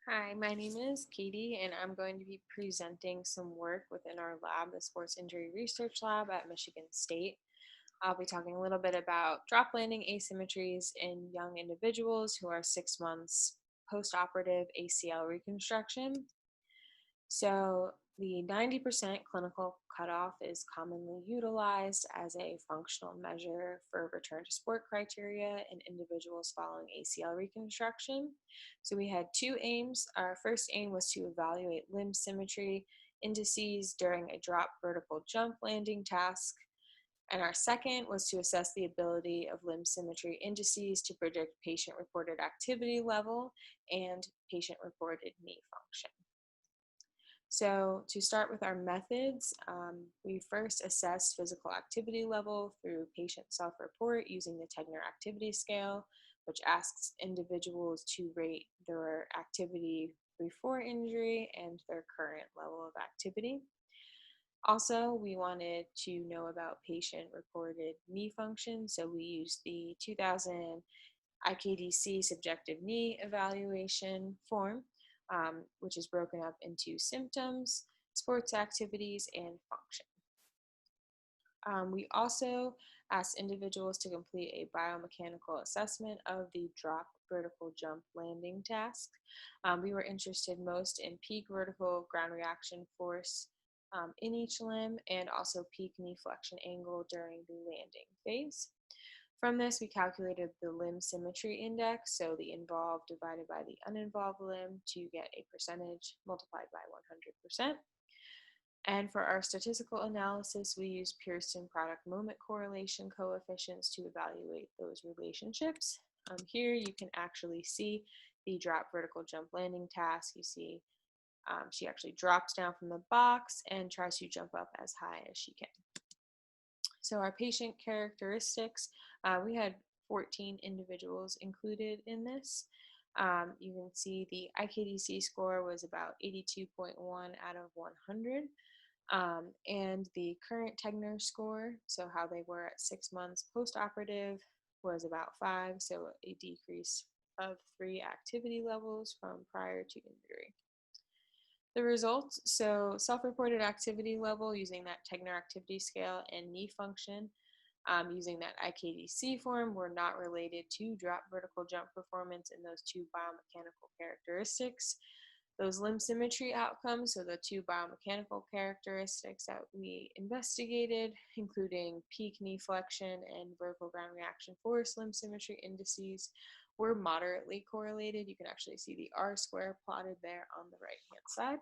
Hi, my name is Katie, and I'm going to be presenting some work within our lab, the Sports Injury Research Lab at Michigan State. I'll be talking a little bit about drop landing asymmetries in young individuals who are 6 months post-operative ACL reconstruction. So the 90% clinical cutoff is commonly utilized as a functional measure for return to sport criteria in individuals following ACL reconstruction. So we had two aims. Our first aim was to evaluate limb symmetry indices during a drop vertical jump landing task. And our second was to assess the ability of limb symmetry indices to predict patient reported activity level and patient reported knee function. So to start with our methods, we first assessed physical activity level through patient self-report using the Tegner Activity Scale, which asks individuals to rate their activity before injury and their current level of activity. Also, we wanted to know about patient-reported knee function, so we used the 2000 IKDC subjective knee evaluation form, which is broken up into symptoms, sports activities, and function. We also asked individuals to complete a biomechanical assessment of the drop vertical jump landing task. We were interested most in peak vertical ground reaction force in each limb and also peak knee flexion angle during the landing phase. From this, we calculated the limb symmetry index, so the involved divided by the uninvolved limb to get a percentage multiplied by 100%. And for our statistical analysis, we used Pearson product moment correlation coefficients to evaluate those relationships. Here you can actually see the drop vertical jump landing task. You see she actually drops down from the box and tries to jump up as high as she can. So our patient characteristics, we had 14 individuals included in this. You can see the IKDC score was about 82.1 out of 100. And the current Tegner score, so how they were at 6 months post-operative, was about 5, so a decrease of 3 activity levels from prior to injury. The results, so self-reported activity level using that Tegner activity scale and knee function using that IKDC form were not related to drop vertical jump performance in those two biomechanical characteristics. Those limb symmetry outcomes, so the two biomechanical characteristics that we investigated, including peak knee flexion and vertical ground reaction force limb symmetry indices, were moderately correlated. You can actually see the R square plotted there on the right-hand side.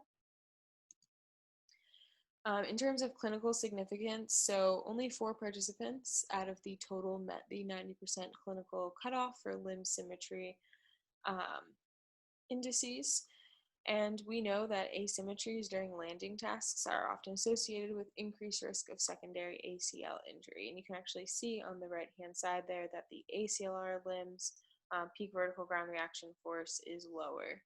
In terms of clinical significance, so only 4 participants out of the total met the 90% clinical cutoff for limb symmetry indices. And we know that asymmetries during landing tasks are often associated with increased risk of secondary ACL injury. And you can actually see on the right-hand side there that the ACLR limbs peak vertical ground reaction force is lower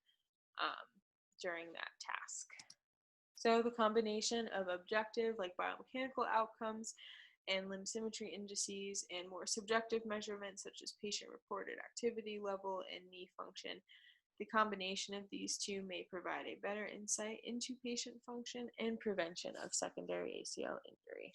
during that task. So the combination of objective, like biomechanical outcomes, and limb symmetry indices, and more subjective measurements such as patient-reported activity level and knee function, the combination of these two may provide a better insight into patient function and prevention of secondary ACL injury.